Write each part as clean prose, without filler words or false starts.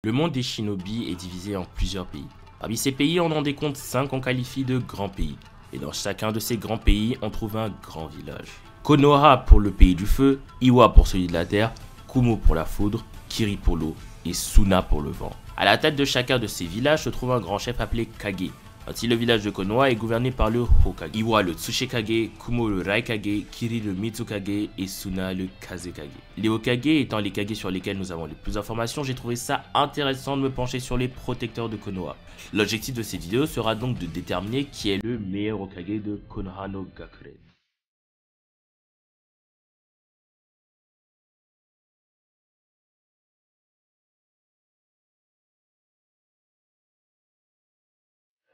Le monde des shinobi est divisé en plusieurs pays. Parmi ces pays, on en décompte 5 qu'on qualifie de grands pays. Et dans chacun de ces grands pays, on trouve un grand village. Konoha pour le pays du feu, Iwa pour celui de la terre, Kumo pour la foudre, Kiri pour l'eau et Suna pour le vent. À la tête de chacun de ces villages se trouve un grand chef appelé Kage. Ainsi, le village de Konoha est gouverné par le Hokage. Iwa le Tsuchikage, Kumo le Raikage, Kiri le Mizukage et Suna le Kazekage. Les Hokage étant les Kage sur lesquels nous avons les plus d'informations, j'ai trouvé ça intéressant de me pencher sur les protecteurs de Konoha. L'objectif de cette vidéo sera donc de déterminer qui est le meilleur Hokage de Konoha no Gakuren.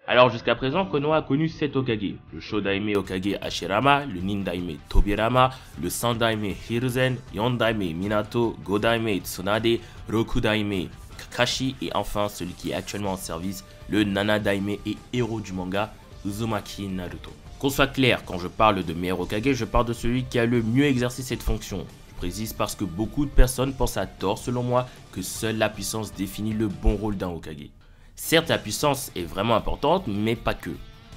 Alors jusqu'à présent, Konoha a connu 7 Hokage, le Shodaime Hokage Hashirama, le Nindaime Tobirama, le Sandaime Hiruzen, Yondaime Minato, Godaime Tsunade, Rokudaime Kakashi et enfin celui qui est actuellement en service, le Nanadaime et héros du manga, Uzumaki Naruto. Qu'on soit clair, quand je parle de meilleur Hokage, je parle de celui qui a le mieux exercé cette fonction. Je précise parce que beaucoup de personnes pensent à tort selon moi que seule la puissance définit le bon rôle d'un Hokage. Certes, la puissance est vraiment importante, mais pas que.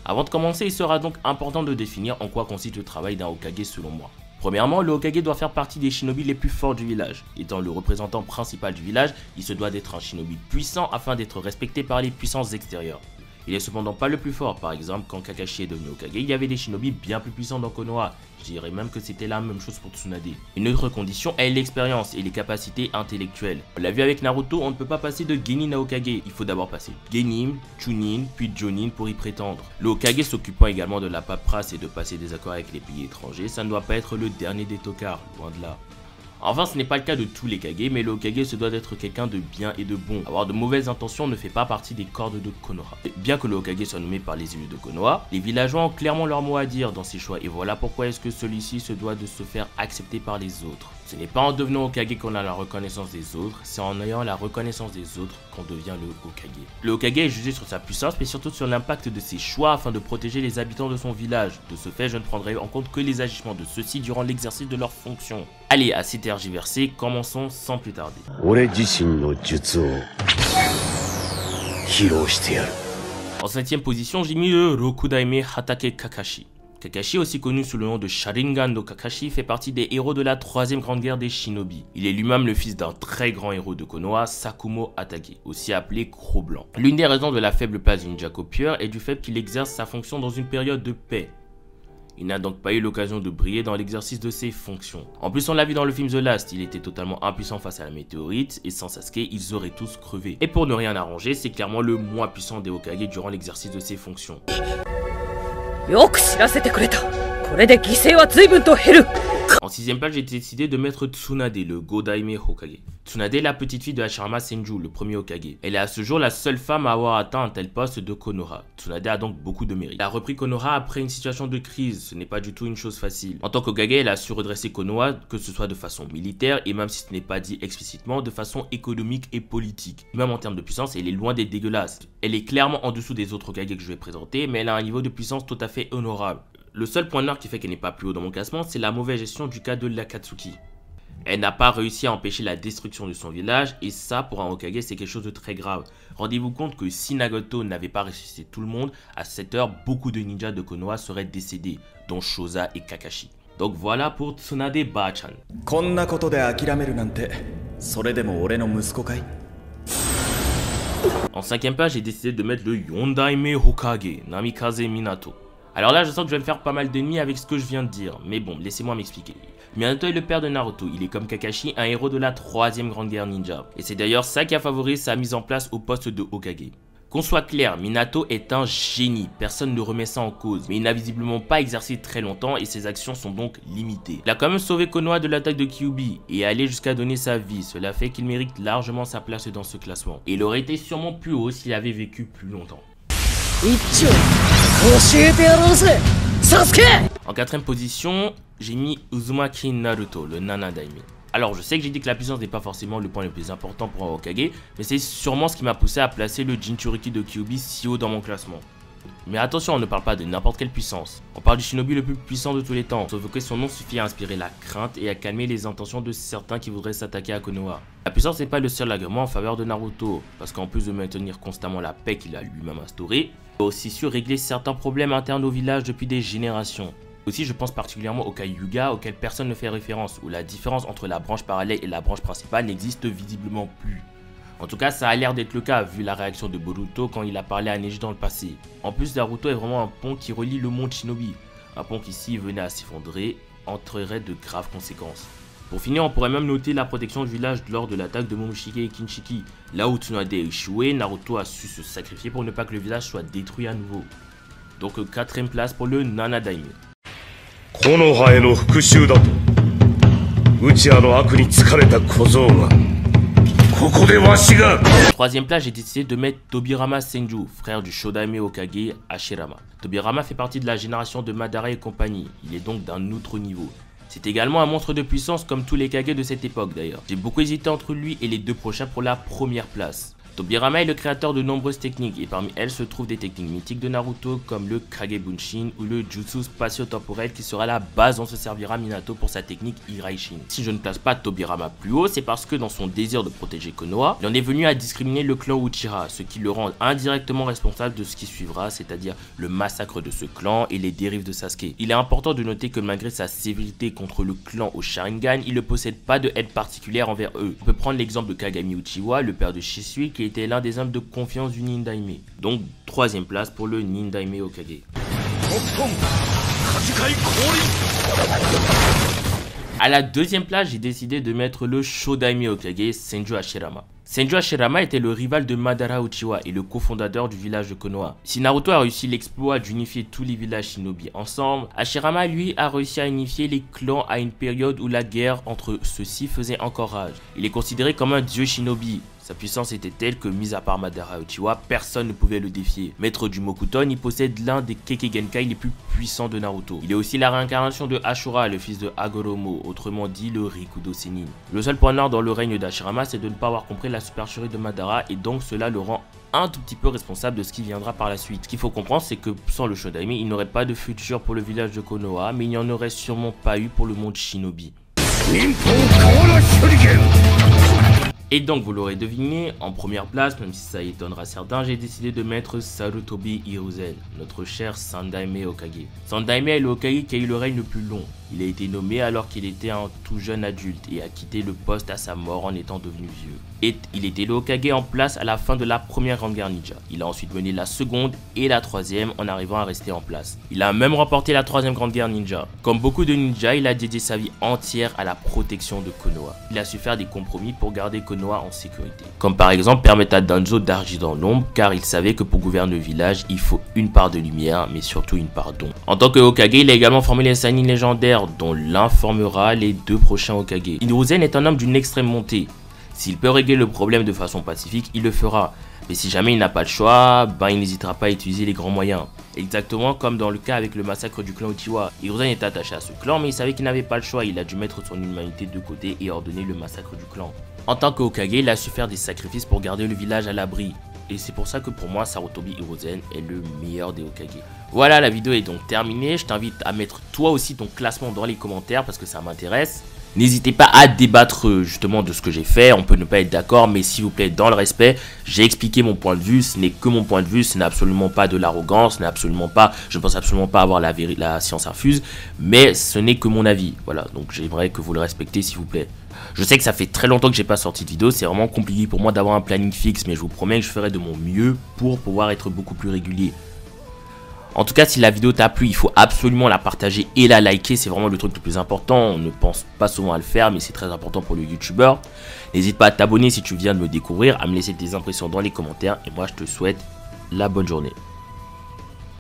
Avant de commencer, il sera donc important de définir en quoi consiste le travail d'un Hokage selon moi. Premièrement, le Hokage doit faire partie des shinobi les plus forts du village. Étant le représentant principal du village, il se doit d'être un shinobi puissant afin d'être respecté par les puissances extérieures. Il est cependant pas le plus fort, par exemple quand Kakashi est devenu Hokage, il y avait des shinobi bien plus puissants dans Konoha. Je dirais même que c'était la même chose pour Tsunade. Une autre condition est l'expérience et les capacités intellectuelles. On l'a vu avec Naruto, on ne peut pas passer de Genin à Hokage, il faut d'abord passer Genin, Chunin, puis Jonin pour y prétendre. Le Hokage s'occupant également de la paperasse et de passer des accords avec les pays étrangers, ça ne doit pas être le dernier des tocards, loin de là. Enfin, ce n'est pas le cas de tous les Kage, mais le Hokage se doit d'être quelqu'un de bien et de bon. Avoir de mauvaises intentions ne fait pas partie des cordes de Konoha. Bien que le Hokage soit nommé par les élus de Konoha, les villageois ont clairement leur mot à dire dans ses choix et voilà pourquoi est-ce que celui-ci se doit de se faire accepter par les autres. Ce n'est pas en devenant Hokage qu'on a la reconnaissance des autres, c'est en ayant la reconnaissance des autres qu'on devient le Hokage. Le Hokage est jugé sur sa puissance mais surtout sur l'impact de ses choix afin de protéger les habitants de son village. De ce fait, je ne prendrai en compte que les agissements de ceux-ci durant l'exercice de leurs fonctions. Allez, assez tergiversé, commençons sans plus tarder. En 7ème position, j'ai mis le Rokudaime Hatake Kakashi. Kakashi, aussi connu sous le nom de Sharingan no Kakashi, fait partie des héros de la 3ème grande guerre des shinobi. Il est lui-même le fils d'un très grand héros de Konoha, Sakumo Atake, aussi appelé Croc Blanc. L'une des raisons de la faible place du ninja copieur est du fait qu'il exerce sa fonction dans une période de paix. Il n'a donc pas eu l'occasion de briller dans l'exercice de ses fonctions. En plus, on l'a vu dans le film The Last, il était totalement impuissant face à la météorite, et sans Sasuke, ils auraient tous crevé. Et pour ne rien arranger, c'est clairement le moins puissant des Hokage durant l'exercice de ses fonctions. En 6ème place, j'ai décidé de mettre Tsunade, le Godaime Hokage. Tsunade est la petite fille de Hashirama Senju, le premier Hokage. Elle est à ce jour la seule femme à avoir atteint un tel poste de Konoha. Tsunade a donc beaucoup de mérite. Elle a repris Konoha après une situation de crise, ce n'est pas du tout une chose facile. En tant qu'Hokage, elle a su redresser Konoha, que ce soit de façon militaire et même si ce n'est pas dit explicitement, de façon économique et politique. Même en termes de puissance, elle est loin d'être dégueulasse. Elle est clairement en dessous des autres Hokage que je vais présenter, mais elle a un niveau de puissance tout à fait honorable. Le seul point noir qui fait qu'elle n'est pas plus haut dans mon classement, c'est la mauvaise gestion du cas de l'Akatsuki. Elle n'a pas réussi à empêcher la destruction de son village, et ça, pour un Hokage, c'est quelque chose de très grave. Rendez-vous compte que si Nagato n'avait pas ressuscité tout le monde, à cette heure, beaucoup de ninjas de Konoha seraient décédés, dont Shoza et Kakashi. Donc voilà pour Tsunade Ba-chan. En 5ème page, j'ai décidé de mettre le Yondaime Hokage, Namikaze Minato. Alors là, je sens que je vais me faire pas mal d'ennemis avec ce que je viens de dire, mais bon, laissez-moi m'expliquer. Minato est le père de Naruto, il est comme Kakashi un héros de la 3ème grande guerre ninja. Et c'est d'ailleurs ça qui a favorisé sa mise en place au poste de Hokage. Qu'on soit clair, Minato est un génie, personne ne remet ça en cause, mais il n'a visiblement pas exercé très longtemps et ses actions sont donc limitées. Il a quand même sauvé Konoha de l'attaque de Kyuubi et est allé jusqu'à donner sa vie, cela fait qu'il mérite largement sa place dans ce classement. Et il aurait été sûrement plus haut s'il avait vécu plus longtemps. En 4ème position, j'ai mis Uzumaki Naruto, le Nanadaime. Alors je sais que j'ai dit que la puissance n'est pas forcément le point le plus important pour un Hokage, mais c'est sûrement ce qui m'a poussé à placer le Jinchuriki de Kyuubi si haut dans mon classement. Mais attention, on ne parle pas de n'importe quelle puissance. On parle du shinobi le plus puissant de tous les temps, sauf que son nom suffit à inspirer la crainte et à calmer les intentions de certains qui voudraient s'attaquer à Konoha. La puissance n'est pas le seul argument en faveur de Naruto, parce qu'en plus de maintenir constamment la paix qu'il a lui-même instaurée, il a aussi su régler certains problèmes internes au village depuis des générations. Aussi, je pense particulièrement au Kairyuga auquel personne ne fait référence, où la différence entre la branche parallèle et la branche principale n'existe visiblement plus. En tout cas, ça a l'air d'être le cas vu la réaction de Boruto quand il a parlé à Neji dans le passé. En plus, Naruto est vraiment un pont qui relie le monde shinobi. Un pont qui, s'il venait à s'effondrer, entraînerait de graves conséquences. Pour finir, on pourrait même noter la protection du village lors de l'attaque de Momoshiki et Kinshiki. Là où Tsunade a échoué, Naruto a su se sacrifier pour ne pas que le village soit détruit à nouveau. Donc 4ème place pour le Nanadaime. Konoha no fukushū da to Uchiha no aku ni tsukareta kozou ga koko de washi ga. 3ème place, j'ai décidé de mettre Tobirama Senju, frère du Shodaime Hokage Hashirama. Tobirama fait partie de la génération de Madara et compagnie, il est donc d'un autre niveau. C'est également un monstre de puissance comme tous les Kage de cette époque d'ailleurs. J'ai beaucoup hésité entre lui et les deux prochains pour la première place. Tobirama est le créateur de nombreuses techniques et parmi elles se trouvent des techniques mythiques de Naruto comme le Kage Bunshin ou le Jutsu spatio-temporel qui sera la base dont se servira Minato pour sa technique Iraishin. Si je ne place pas Tobirama plus haut, c'est parce que dans son désir de protéger Konoha, il en est venu à discriminer le clan Uchiha, ce qui le rend indirectement responsable de ce qui suivra, c'est-à-dire le massacre de ce clan et les dérives de Sasuke. Il est important de noter que malgré sa sévérité contre le clan au Sharingan, il ne possède pas de haine particulière envers eux. On peut prendre l'exemple de Kagami Uchiwa, le père de Shisui, qui était l'un des hommes de confiance du Nindaime. Donc 3ème place pour le Nindaime Hokage. À la 2ème place, j'ai décidé de mettre le Shodaime Hokage Senju Hashirama. Senju Hashirama était le rival de Madara Uchiwa et le cofondateur du village de Konoha. Si Naruto a réussi l'exploit d'unifier tous les villages shinobi ensemble, Hashirama lui a réussi à unifier les clans à une période où la guerre entre ceux-ci faisait encore rage. Il est considéré comme un dieu shinobi. Sa puissance était telle que, mis à part Madara Uchiwa, personne ne pouvait le défier. Maître du Mokuton, il possède l'un des Kekkei les plus puissants de Naruto. Il est aussi la réincarnation de Ashura, le fils de Hagoromo, autrement dit le Rikudo Sennin. Le seul point noir dans le règne d'Hashirama, c'est de ne pas avoir compris la supercherie de Madara et donc cela le rend un tout petit peu responsable de ce qui viendra par la suite. Ce qu'il faut comprendre, c'est que sans le Shodaime, il n'aurait pas de futur pour le village de Konoha, mais il n'y en aurait sûrement pas eu pour le monde shinobi. Et donc vous l'aurez deviné, en première place, même si ça étonnera certains, j'ai décidé de mettre Sarutobi Hiruzen, notre cher Sandaime Hokage. Sandaime est le Hokage qui a eu le règne le plus long. Il a été nommé alors qu'il était un tout jeune adulte et a quitté le poste à sa mort en étant devenu vieux. Et il était le Hokage en place à la fin de la première grande guerre ninja. Il a ensuite mené la seconde et la troisième en arrivant à rester en place. Il a même remporté la troisième grande guerre ninja. Comme beaucoup de ninjas, il a dédié sa vie entière à la protection de Konoha. Il a su faire des compromis pour garder Konoha en sécurité. Comme par exemple permettre à Danzo d'agir dans l'ombre car il savait que pour gouverner le village, il faut une part de lumière mais surtout une part d'ombre. En tant que Hokage, il a également formé les Sannin légendaires dont l'un formera les deux prochains Hokage. Hiruzen est un homme d'une extrême montée. S'il peut régler le problème de façon pacifique, il le fera. Mais si jamais il n'a pas le choix, il n'hésitera pas à utiliser les grands moyens. Exactement comme dans le cas avec le massacre du clan Uchiwa. Hiruzen est attaché à ce clan, mais il savait qu'il n'avait pas le choix. Il a dû mettre son humanité de côté et ordonner le massacre du clan. En tant que Hokage, il a su faire des sacrifices pour garder le village à l'abri. Et c'est pour ça que pour moi, Sarutobi Hiruzen est le meilleur des Hokage. Voilà, la vidéo est donc terminée. Je t'invite à mettre toi aussi ton classement dans les commentaires parce que ça m'intéresse. N'hésitez pas à débattre justement de ce que j'ai fait, on peut ne pas être d'accord, mais s'il vous plaît, dans le respect, j'ai expliqué mon point de vue, ce n'est que mon point de vue, ce n'est absolument pas de l'arrogance, je ne pense absolument pas avoir la science infuse, mais ce n'est que mon avis, voilà, donc j'aimerais que vous le respectez s'il vous plaît. Je sais que ça fait très longtemps que j'ai pas sorti de vidéo, c'est vraiment compliqué pour moi d'avoir un planning fixe, mais je vous promets que je ferai de mon mieux pour pouvoir être beaucoup plus régulier. En tout cas, si la vidéo t'a plu, il faut absolument la partager et la liker. C'est vraiment le truc le plus important. On ne pense pas souvent à le faire, mais c'est très important pour le youtubeur. N'hésite pas à t'abonner si tu viens de me découvrir, à me laisser tes impressions dans les commentaires. Et moi, je te souhaite la bonne journée.